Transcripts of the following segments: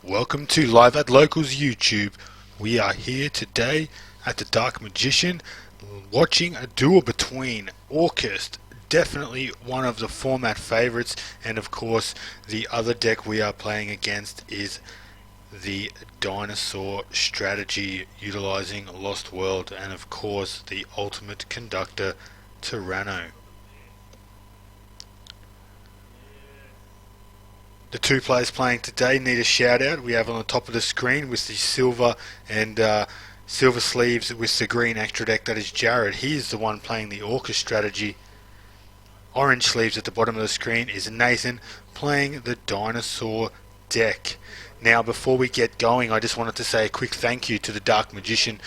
Welcome to Live at Locals YouTube. We are here today at the Dark Magician watching a duel between Orcust, definitely one of the format favorites, and of course the other deck we are playing against is the Dinosaur strategy utilizing Lost World and of course the ultimate conductor Tyranno. The two players playing today need a shout out. We have on the top of the screen with the silver and silver sleeves with the green extra deck, that is Jarryd. He is the one playing the Orcust strategy. Orange sleeves at the bottom of the screen is Nathan playing the Dinosaur deck. Now before we get going, I just wanted to say a quick thank you to the Dark Magician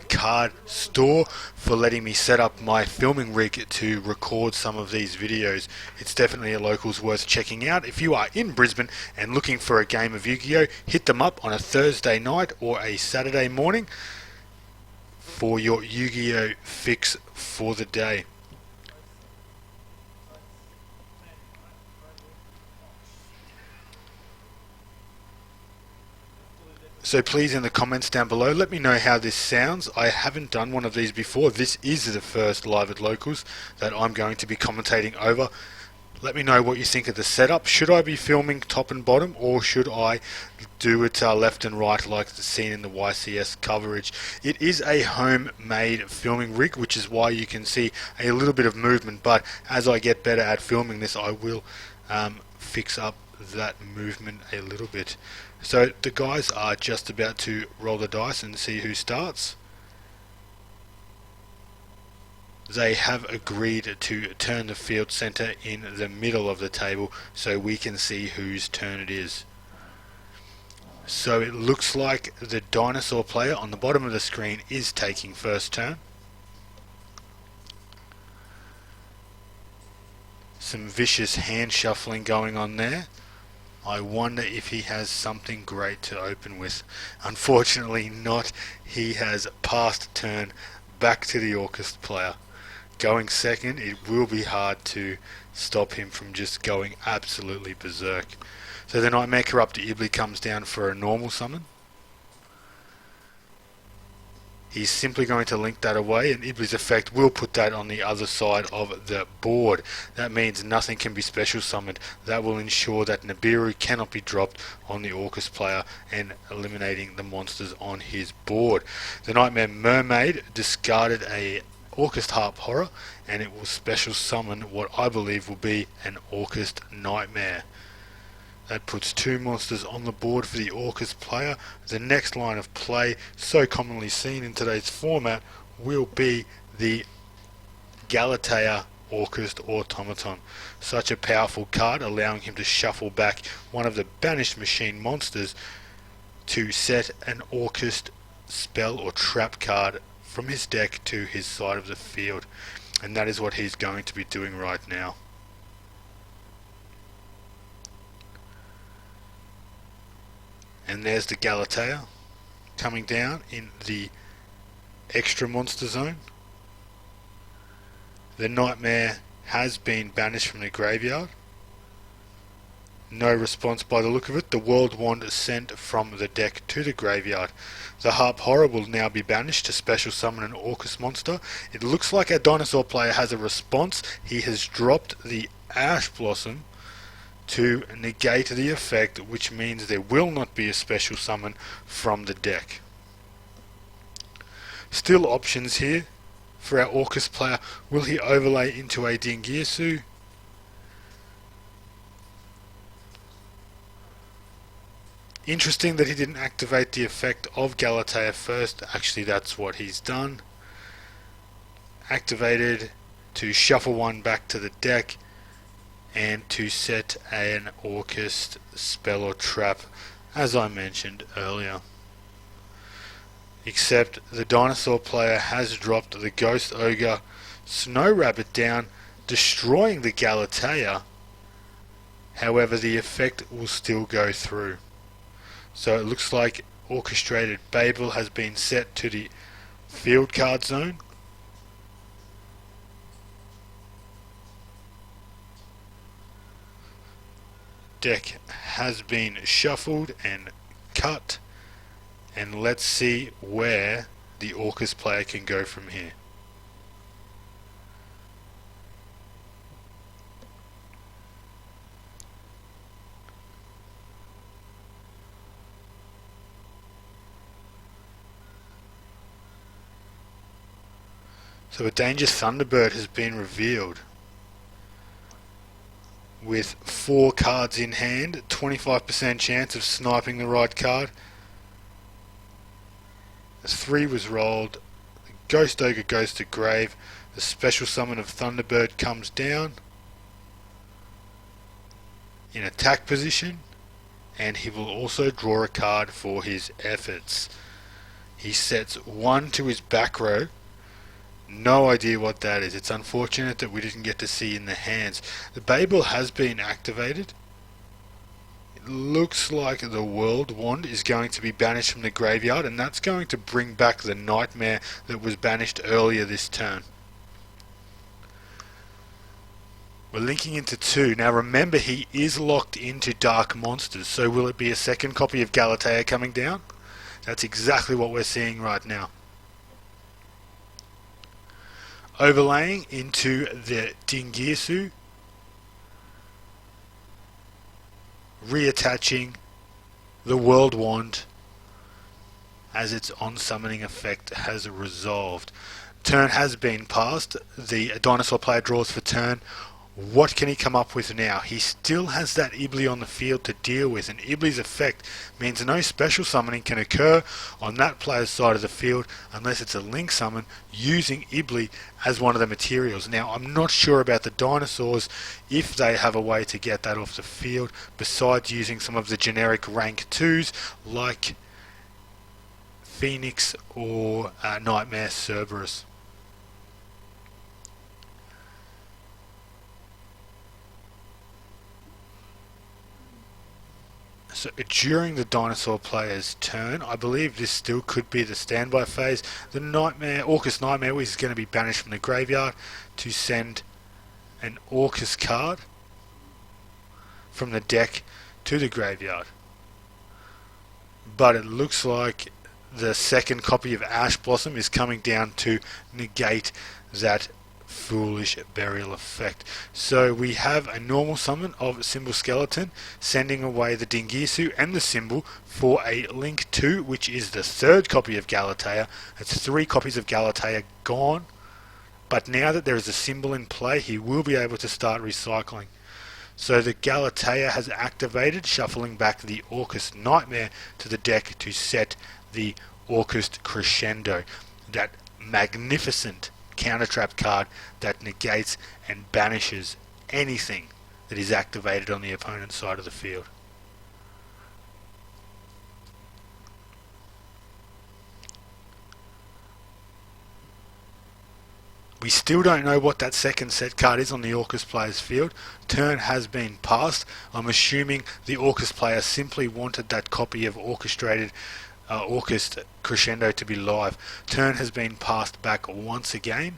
card store for letting me set up my filming rig to record some of these videos. It's definitely a locals worth checking out. If you are in Brisbane and looking for a game of YuGiOh, hit them up on a Thursday night or a Saturday morning for your YuGiOh fix for the day. So please, in the comments down below, let me know how this sounds. I haven't done one of these before. This is the first Live at Locals that I'm going to be commentating over. Let me know what you think of the setup. Should I be filming top and bottom, or should I do it left and right like the seen in the YCS coverage? It is a homemade filming rig, which is why you can see a little bit of movement, but as I get better at filming this, I will fix up that movement a little bit. So the guys are just about to roll the dice and see who starts. They have agreed to turn the field center in the middle of the table so we can see whose turn it is. So it looks like the Dinosaur player on the bottom of the screen is taking first turn. Some vicious hand shuffling going on there. I wonder if he has something great to open with. Unfortunately not. He has passed turn back to the Orcust player. Going second, it will be hard to stop him from just going absolutely berserk. So the Nightmare Corruptor Ibly comes down for a normal summon. He's simply going to link that away, and Ibly's effect will put that on the other side of the board. That means nothing can be special summoned. That will ensure that Nibiru cannot be dropped on the Orcust player and eliminating the monsters on his board. The Nightmare Mermaid discarded a Orcust Harp Horror, and it will special summon what I believe will be an Orcust Nightmare. That puts two monsters on the board for the Orcust player. The next line of play, so commonly seen in today's format, will be the Galatea Orcust Automaton. Such a powerful card, allowing him to shuffle back one of the banished machine monsters to set an Orcust spell or trap card from his deck to his side of the field. And that is what he's going to be doing right now. And there's the Galatea coming down in the extra monster zone. The Nightmare has been banished from the graveyard. No response by the look of it. The World Wand sent from the deck to the graveyard. The Harp Horror will now be banished to special summon an Orcust monster. It looks like our Dinosaur player has a response. He has dropped the Ash Blossom to negate the effect, which means there will not be a special summon from the deck. Still options here for our Orcust player. Will he overlay into a Dingirsu? Interesting that he didn't activate the effect of Galatea first. Actually, that's what he's done. Activated to shuffle one back to the deck and to set an Orcust spell or trap, as I mentioned earlier. Except the Dinosaur player has dropped the Ghost Ogre Snow Rabbit down, destroying the Galatea. However, the effect will still go through. So it looks like Orchestrated Babel has been set to the field card zone. Deck has been shuffled and cut, and let's see where the Orcust player can go from here. So a Danger Thunderbird has been revealed with 4 cards in hand, 25% chance of sniping the right card. A 3 was rolled, the Ghost Ogre goes to grave, the special summon of Thunderbird comes down in attack position, and he will also draw a card for his efforts. He sets 1 to his back row. No idea what that is. It's unfortunate that we didn't get to see in the hands. The Babel has been activated. It looks like the World Wand is going to be banished from the graveyard, and that's going to bring back the Nightmare that was banished earlier this turn. We're linking into 2. Now remember, he is locked into Dark Monsters, so will it be a second copy of Galatea coming down? That's exactly what we're seeing right now. Overlaying into the Dingirsu, reattaching the World Wand as its on-summoning effect has resolved. Turn has been passed. The Dinosaur player draws for turn. What can he come up with now? He still has that Ibli on the field to deal with, and Ibli's effect means no special summoning can occur on that player's side of the field unless it's a link summon using Ibli as one of the materials. Now, I'm not sure about the Dinosaurs if they have a way to get that off the field besides using some of the generic rank 2s like Phoenix or Nightmare Cerberus. So during the Dinosaur player's turn, I believe this still could be the standby phase. The Orcust Nightmare is going to be banished from the graveyard to send an Orcust card from the deck to the graveyard. But it looks like the second copy of Ash Blossom is coming down to negate that foolish burial effect. So we have a normal summon of Symbol Skeleton sending away the Dingirsu and the Symbol for a link 2, which is the third copy of Galatea. It's 3 copies of Galatea gone, but now that there is a Symbol in play, he will be able to start recycling. So the Galatea has activated, shuffling back the Orcust Nightmare to the deck to set the Orcust Crescendo, that magnificent counter trap card that negates and banishes anything that is activated on the opponent's side of the field. We still don't know what that second set card is on the Orcust player's field. Turn has been passed. I'm assuming the Orcust player simply wanted that copy of orchestrated Orcust Crescendo to be live. Turn has been passed back once again.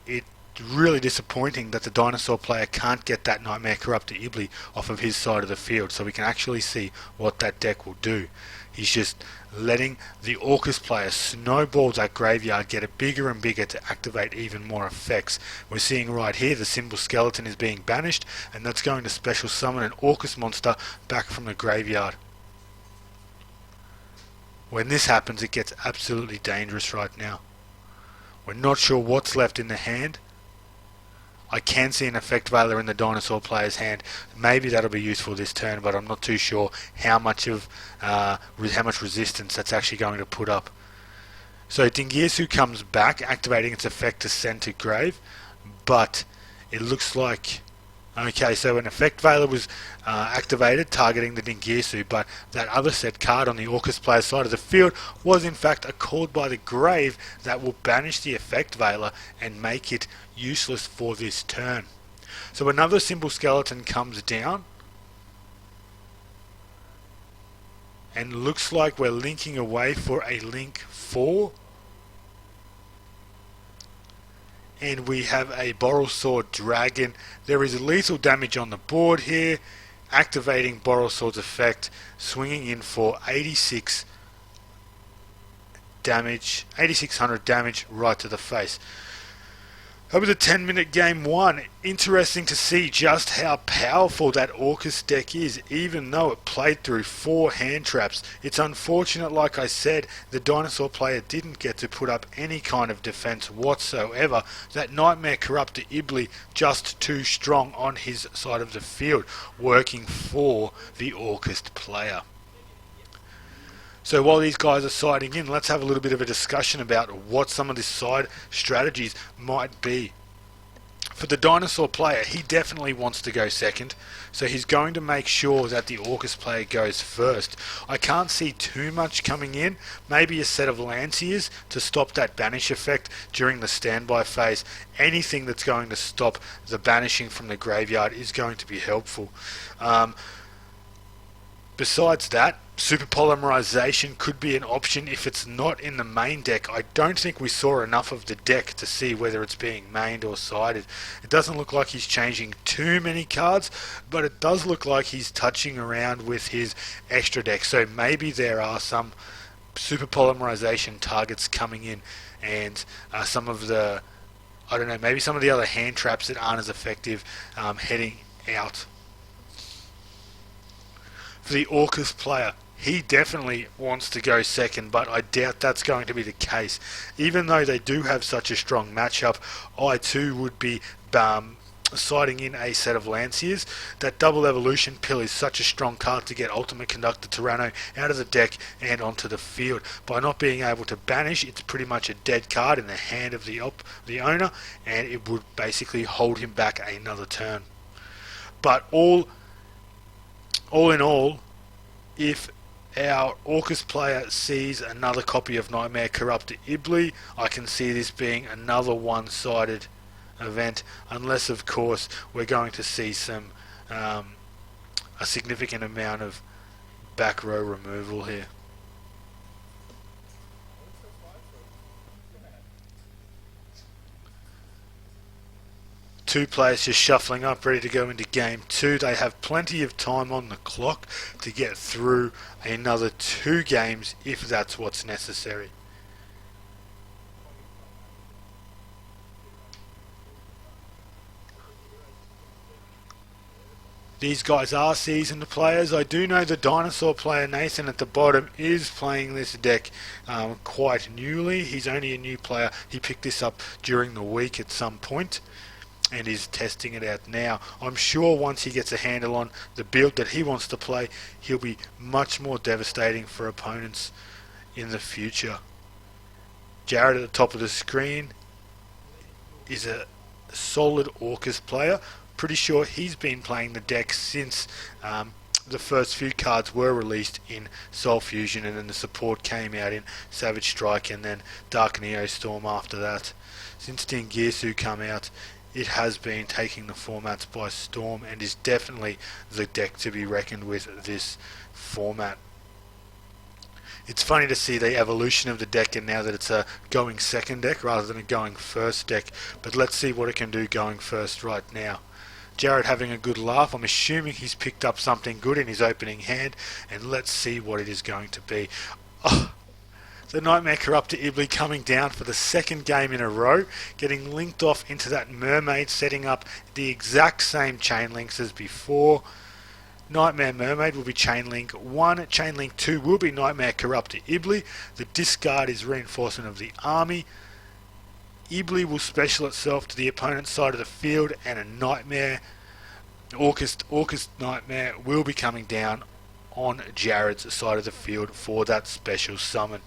It's really disappointing that the Dinosaur player can't get that Nightmare Corruptor Ibli off of his side of the field so we can actually see what that deck will do. He's just letting the Orcust player snowball that graveyard, get it bigger and bigger to activate even more effects. We're seeing right here the Symbol Skeleton is being banished, and that's going to special summon an Orcust monster back from the graveyard. When this happens, it gets absolutely dangerous right now. We're not sure what's left in the hand. I can see an Effect Veiler in the Dinosaur player's hand. Maybe that'll be useful this turn, but I'm not too sure how much resistance that's actually going to put up. So Dingirsu comes back, activating its effect to send to grave, but it looks like... Okay, so an Effect Veiler was activated, targeting the Dingirsu, but that other set card on the Orcust player's side of the field was in fact a Called by the Grave that will banish the Effect Veiler and make it useless for this turn. So another Symbol Skeleton comes down, and looks like we're linking away for a link 4. And we have a Borrelsword Dragon. There is lethal damage on the board here, activating Borosword's effect, swinging in for 86 damage, 8600 damage right to the face. That was a 10-minute game 1. Interesting to see just how powerful that Orcust deck is, even though it played through 4 hand traps. It's unfortunate, like I said, the Dinosaur player didn't get to put up any kind of defense whatsoever. That Nightmare Corruptor Ibly just too strong on his side of the field, working for the Orcust player. So while these guys are siding in, let's have a little bit of a discussion about what some of the side strategies might be. For the Dinosaur player, he definitely wants to go second, so he's going to make sure that the Orcust player goes first. I can't see too much coming in, maybe a set of Lanciers to stop that banish effect during the standby phase. Anything that's going to stop the banishing from the graveyard is going to be helpful. Besides that, super polymerization could be an option if it's not in the main deck. I don't think we saw enough of the deck to see whether it's being mained or sided. It doesn't look like he's changing too many cards, but it does look like he's touching around with his extra deck. So maybe there are some super polymerization targets coming in, and some of the, I don't know, maybe some of the other hand traps that aren't as effective heading out. For the Orcust player, he definitely wants to go second, but I doubt that's going to be the case. Even though they do have such a strong matchup, I too would be siding in a set of Lanciers. That double evolution pill is such a strong card to get Ultimate Conductor Tyranno out of the deck and onto the field. By not being able to banish, it's pretty much a dead card in the hand of the owner, and it would basically hold him back another turn. But all in all, if our Orcust player sees another copy of Nightmare Corruptor Ibly, I can see this being another one-sided event, unless of course we're going to see some a significant amount of back row removal here. Two players just shuffling up, ready to go into game 2. They have plenty of time on the clock to get through another 2 games if that's what's necessary. These guys are seasoned players. I do know the Dinosaur player Nathan at the bottom is playing this deck quite newly. He's only a new player. He picked this up during the week at some point and is testing it out now. I'm sure once he gets a handle on the build that he wants to play, he'll be much more devastating for opponents in the future. Jarryd at the top of the screen is a solid Orcust player. Pretty sure he's been playing the deck since the first few cards were released in Soul Fusion, and then the support came out in Savage Strike and then Dark Neo Storm after that. Since Dingirsu come out, it has been taking the formats by storm and is definitely the deck to be reckoned with this format. It's funny to see the evolution of the deck, and now that it's a going second deck rather than a going first deck, but let's see what it can do going first right now. Jarryd having a good laugh. I'm assuming he's picked up something good in his opening hand, and let's see what it is going to be. Oh, the Nightmare Corruptor Ibly coming down for the second game in a row, getting linked off into that Mermaid, setting up the exact same chain links as before. Nightmare Mermaid will be chain link 1, chain link 2 will be Nightmare Corruptor Ibly. The discard is reinforcement of the army. Ibly will special itself to the opponent's side of the field, and a Nightmare Orcust Nightmare will be coming down on Jarryd's side of the field for that special summon.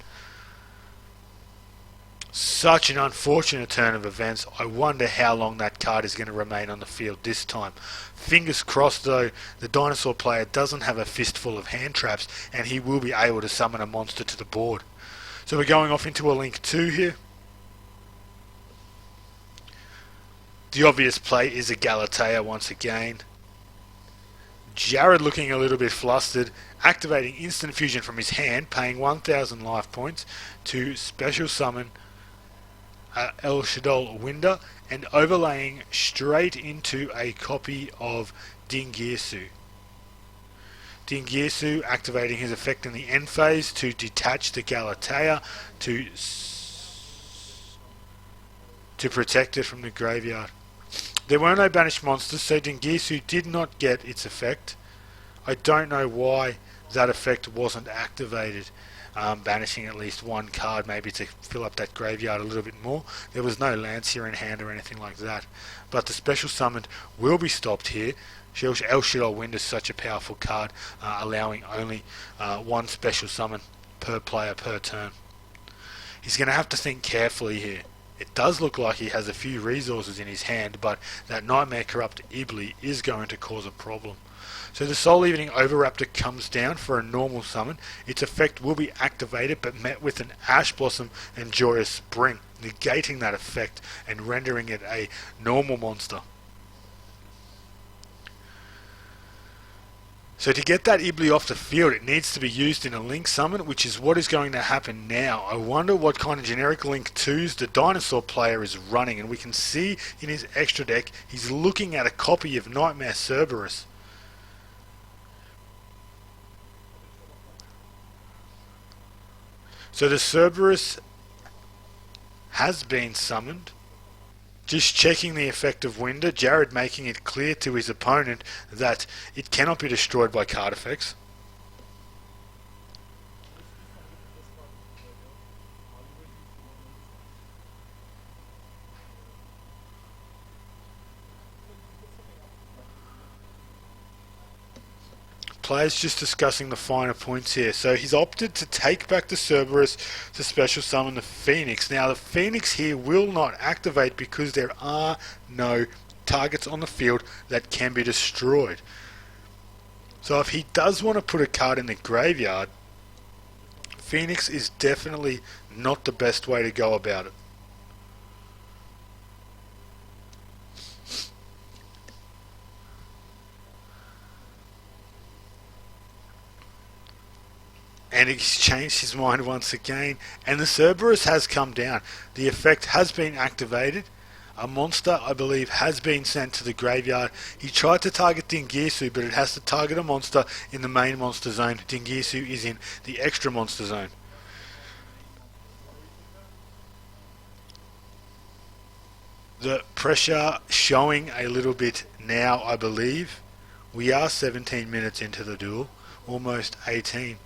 Such an unfortunate turn of events. I wonder how long that card is going to remain on the field this time. Fingers crossed though, the Dinosaur player doesn't have a fistful of hand traps and he will be able to summon a monster to the board. So we're going off into a link 2 here. The obvious play is a Galatea once again. Jarryd looking a little bit flustered, activating instant fusion from his hand, paying 1000 life points to special summon El Shaddoll Winder and overlaying straight into a copy of Dingirsu. Dingirsu activating his effect in the end phase to detach the Galatea to protect it from the graveyard. There were no banished monsters, so Dingirsu did not get its effect. I don't know why that effect wasn't activated, banishing at least one card, maybe to fill up that graveyard a little bit more. There was no Lancier in hand or anything like that. But the special summoned will be stopped here. El Shaddoll Wind is such a powerful card, allowing only one special summon per player per turn. He's going to have to think carefully here. It does look like he has a few resources in his hand, but that Nightmare Corrupt Ibly is going to cause a problem. So the Soul Evening Overraptor comes down for a normal summon. Its effect will be activated but met with an Ash Blossom and Joyous Spring, negating that effect and rendering it a normal monster. So to get that Ibly off the field, it needs to be used in a Link summon, which is what is going to happen now. I wonder what kind of generic Link 2s the Dinosaur player is running, and we can see in his extra deck he's looking at a copy of Nightmare Cerberus. So the Cerberus has been summoned. Just checking the effect of Winder, Jarryd making it clear to his opponent that it cannot be destroyed by card effects. Players just discussing the finer points here. So he's opted to take back the Cerberus to special summon the Phoenix. Now the Phoenix here will not activate because there are no targets on the field that can be destroyed. So if he does want to put a card in the graveyard, Phoenix is definitely not the best way to go about it. And he's changed his mind once again, and the Cerberus has come down. The effect has been activated. A monster, I believe, has been sent to the graveyard. He tried to target Dingirsu, but it has to target a monster in the main monster zone. Dingirsu is in the extra monster zone. The pressure showing a little bit now, I believe. We are 17 minutes into the duel, almost 18.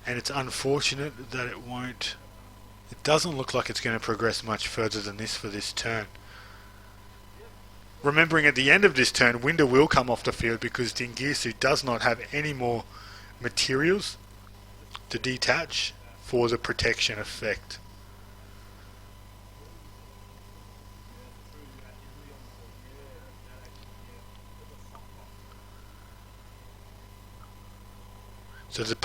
And it's unfortunate that it doesn't look like it's going to progress much further than this for this turn. Remembering at the end of this turn, Winder will come off the field because Dingirsu does not have any more materials to detach for the protection effect. So the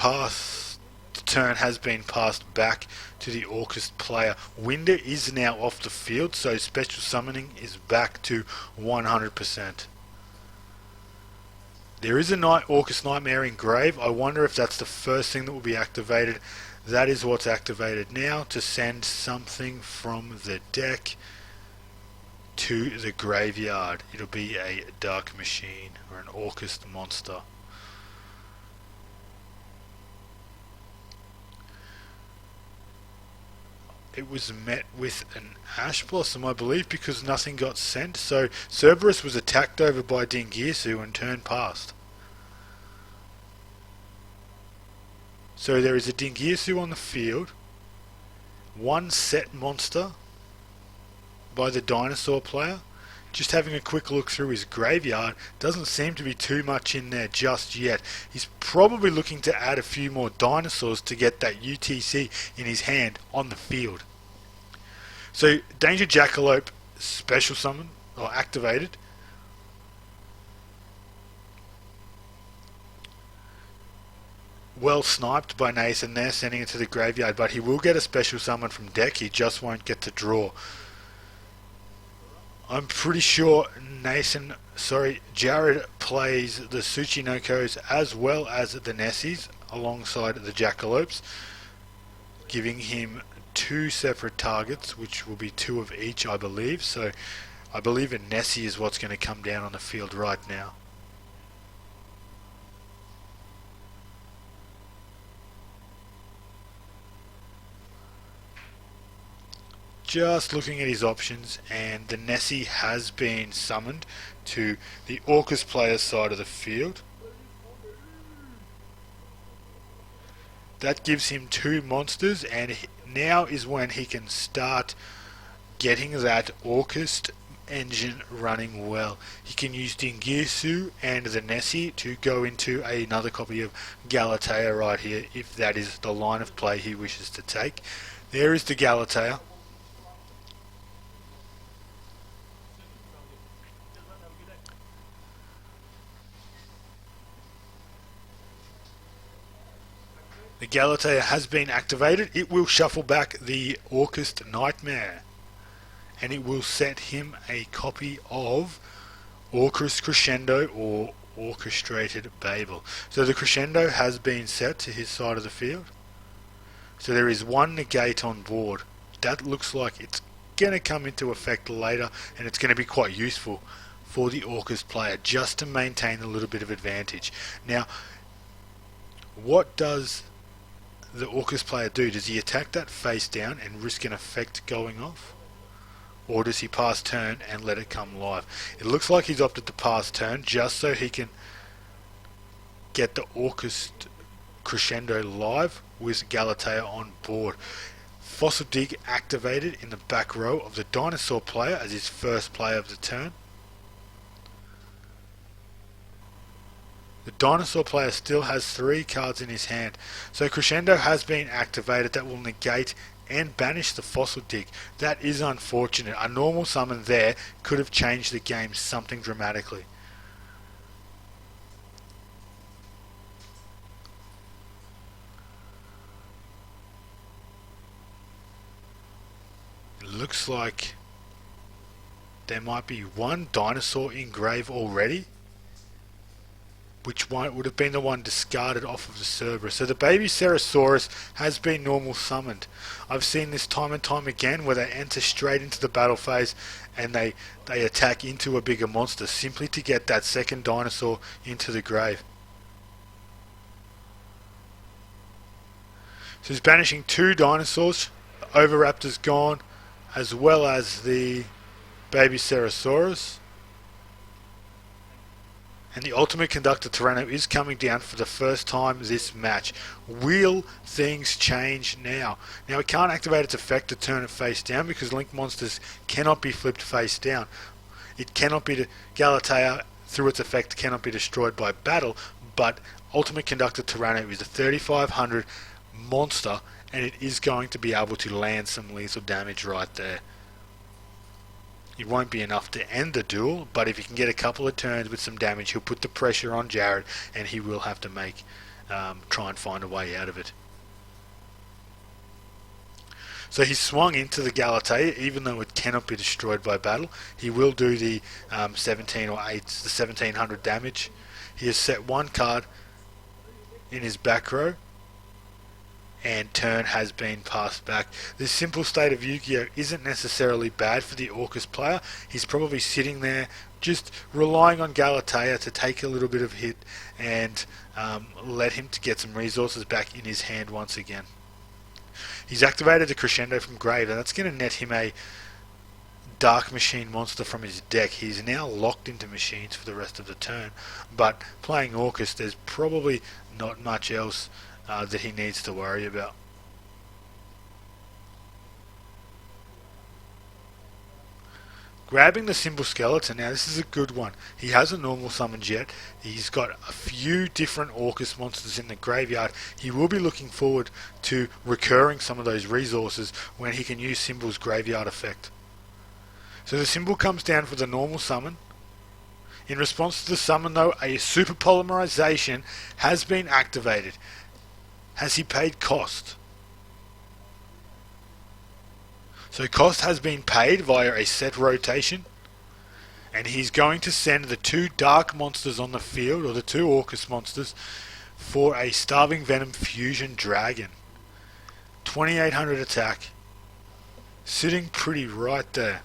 turn has been passed back to the Orcust player. Winder is now off the field, so special summoning is back to 100%. There is a Orcust Nightmare in grave. I wonder if that's the first thing that will be activated. That is what's activated now, to send something from the deck to the graveyard. It'll be a Dark Machine or an Orcust monster. It was met with an Ash Blossom, I believe, because nothing got sent. So Cerberus was attacked over by Dingirsu and turned past. So there is a Dingirsu on the field. One set monster by the Dinosaur player. Just having a quick look through his graveyard, doesn't seem to be too much in there just yet. He's probably looking to add a few more Dinosaurs to get that UTC in his hand on the field. So Danger Jackalope special summon or activated. Well sniped by Nathan there, sending it to the graveyard, but he will get a special summon from deck. He just won't get to draw. I'm pretty sure Jarryd plays the Tsuchinokos as well as the Nessies alongside the Jackalopes, giving him two separate targets, which will be two of each, I believe. So I believe a Nessie is what's going to come down on the field right now. just looking at his options, and the Nessie has been summoned to the Orcust player's side of the field. That gives him 2 monsters, and now is when he can start getting that Orcust engine running well. He can use Dingisu and the Nessie to go into another copy of Galatea right here, if that is the line of play he wishes to take. There is the Galatea. The Galatea has been activated. It will shuffle back the Orcust Nightmare, and it will set him a copy of Orcust Crescendo or Orchestrated Babel. So the Crescendo has been set to his side of the field. So there is 1 negate on board. That looks like it's going to come into effect later, and it's going to be quite useful for the Orcust player just to maintain a little bit of advantage. Now, what does the Orcust player do? Does he attack that face down and risk an effect going off? Or does he pass turn and let it come live? It looks like he's opted to pass turn just so he can get the Orcust Crescendo live with Galatea on board. Fossil Dig activated in the back row of the Dinosaur player as his first play of the turn. The Dinosaur player still has 3 cards in his hand, so Crescendo has been activated. That will negate and banish the Fossil Dig. That is unfortunate. A normal summon there could have changed the game something dramatically. It looks like there might be 1 Dinosaur in grave already, which one would have been the one discarded off of the Cerberus. So the baby Ceratosaurus has been normal summoned. I've seen this time and time again where they enter straight into the battle phase and they attack into a bigger monster simply to get that second dinosaur into the grave. So he's banishing 2 dinosaurs. Oviraptor's gone, as well as the baby Ceratosaurus. And the Ultimate Conductor Tyranno is coming down for the first time this match. Will things change now? Now it can't activate its effect to turn it face down because Link Monsters cannot be flipped face down. It cannot be... Galatea, through its effect, cannot be destroyed by battle, but Ultimate Conductor Tyranno is a 3500 monster, and it is going to be able to land some lethal damage right there. It won't be enough to end the duel, but if he can get a couple of turns with some damage, he'll put the pressure on Jarryd, and he will have to try and find a way out of it. So he swung into the Galatea, even though it cannot be destroyed by battle. He will do the 1700 damage. He has set 1 card in his back row, and turn has been passed back. This simple state of YuGiOh isn't necessarily bad for the Orcust player. He's probably sitting there just relying on Galatea to take a little bit of hit and let him to get some resources back in his hand once again. He's activated the Crescendo from grave, and that's going to net him a Dark Machine monster from his deck. He's now locked into machines for the rest of the turn, but playing Orcust, there's probably not much else that he needs to worry about. Grabbing the Symbol Skeleton, now this is a good one. He has a normal summons yet. He's got a few different Orcust monsters in the graveyard. He will be looking forward to recurring some of those resources when he can use Symbol's graveyard effect. So the Symbol comes down for the normal summon. In response to the summon though, a Super Polymerization has been activated. Has he paid cost? So cost has been paid via a set rotation, and he's going to send the 2 dark monsters on the field, or the 2 Orcust monsters, for a Starving Venom Fusion Dragon. 2800 attack, sitting pretty right there.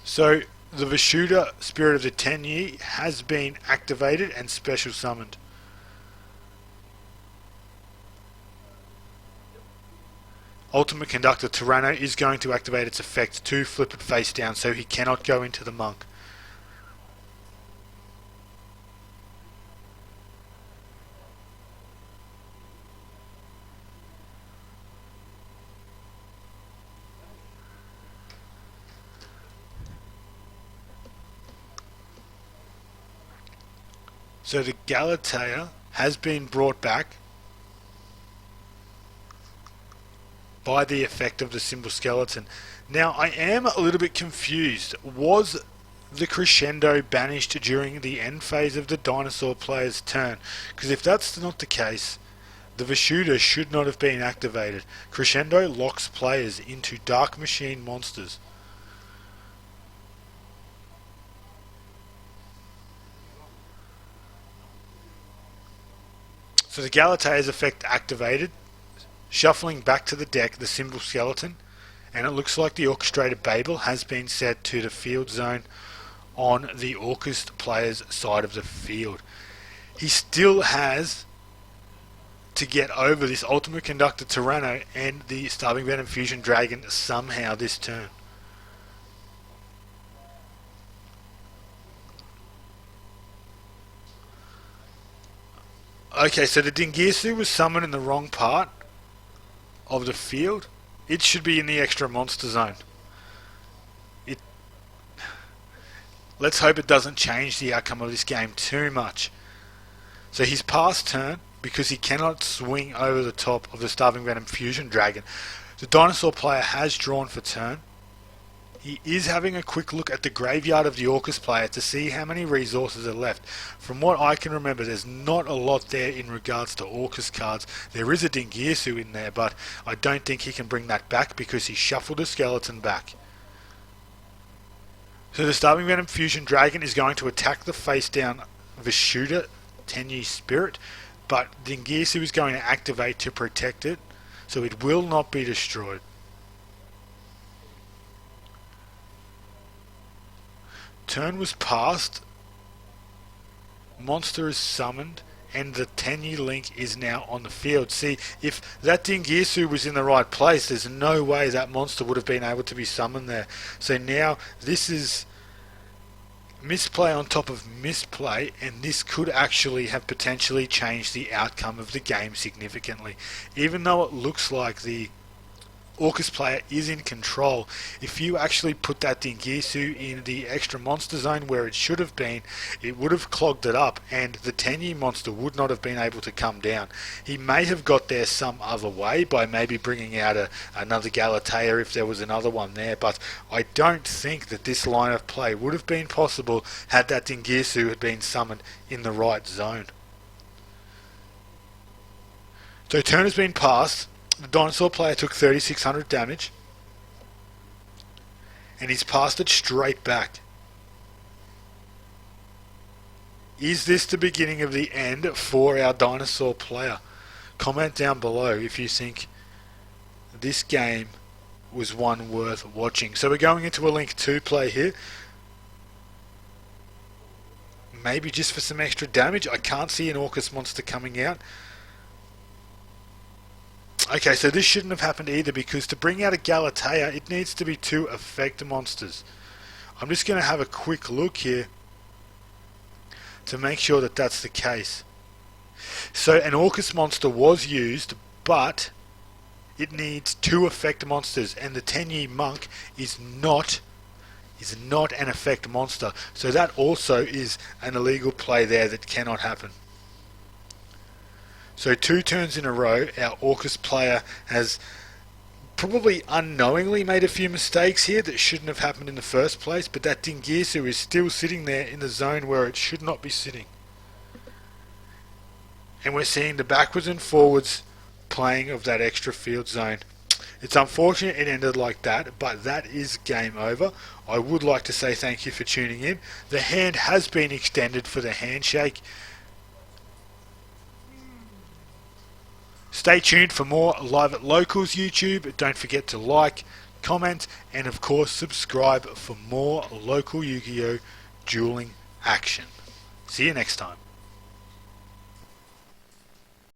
So the Vishuda Spirit of the 10 Year has been activated and special summoned. Ultimate Conductor Tyranno is going to activate its effect to flip it face down, so he cannot go into the monk. So the Galatea has been brought back by the effect of the Symbol Skeleton. Now I am a little bit confused. Was the Crescendo banished during the end phase of the Dinosaur player's turn? Because if that's not the case, the Vishuda should not have been activated. Crescendo locks players into Dark Machine monsters. So the Galatea's effect activated, shuffling back to the deck the Symbol Skeleton, and it looks like the Orchestrated Babel has been set to the field zone on the Orcust player's side of the field. He still has to get over this Ultimate Conductor Tyranno and the Starving Venom Fusion Dragon somehow this turn. Okay, so the Dingirsu was summoned in the wrong part of the field. It should be in the extra monster zone. Let's hope it doesn't change the outcome of this game too much. So his past turn, because he cannot swing over the top of the Starving Venom Fusion Dragon, the Dinosaur player has drawn for turn. He is having a quick look at the graveyard of the Orcust player to see how many resources are left. From what I can remember, there's not a lot there in regards to Orcust cards. There is a Dingirsu in there, but I don't think he can bring that back because he shuffled a skeleton back. So the Starving Venom Fusion Dragon is going to attack the face down Vishuda Tenyi Spirit, but Dingirsu is going to activate to protect it, so it will not be destroyed. Turn was passed, monster is summoned, and the Tenyi Link is now on the field. See, if that Dingirsu was in the right place, there's no way that monster would have been able to be summoned there. So now this is misplay on top of misplay, and this could actually have potentially changed the outcome of the game significantly. Even though it looks like the Orcust player is in control, if you actually put that Dingirsu in the extra monster zone where it should have been, it would have clogged it up and the Tenyi monster would not have been able to come down. He may have got there some other way by maybe bringing out another Galatea if there was another one there, but I don't think that this line of play would have been possible had that Dingirsu had been summoned in the right zone. So turn has been passed. The Dinosaur player took 3600 damage, and he's passed it straight back. Is this the beginning of the end for our Dinosaur player? Comment down below if you think this game was one worth watching. So we're going into a Link 2 play here. Maybe just for some extra damage. I can't see an Orcust monster coming out. Okay, so this shouldn't have happened either, because to bring out a Galatea, it needs to be 2 effect monsters. I'm just going to have a quick look here to make sure that that's the case. So an Orcust monster was used, but it needs 2 effect monsters, and the Tenyi Monk is not an effect monster. So that also is an illegal play there that cannot happen. So 2 turns in a row, our Orcust player has probably unknowingly made a few mistakes here that shouldn't have happened in the first place, but that Dingirsu is still sitting there in the zone where it should not be sitting. And we're seeing the backwards and forwards playing of that extra field zone. It's unfortunate it ended like that, but that is game over. I would like to say thank you for tuning in. The hand has been extended for the handshake. Stay tuned for more Live at Locals YouTube. Don't forget to like, comment, and of course subscribe for more local Yu-Gi-Oh! Dueling action. See you next time.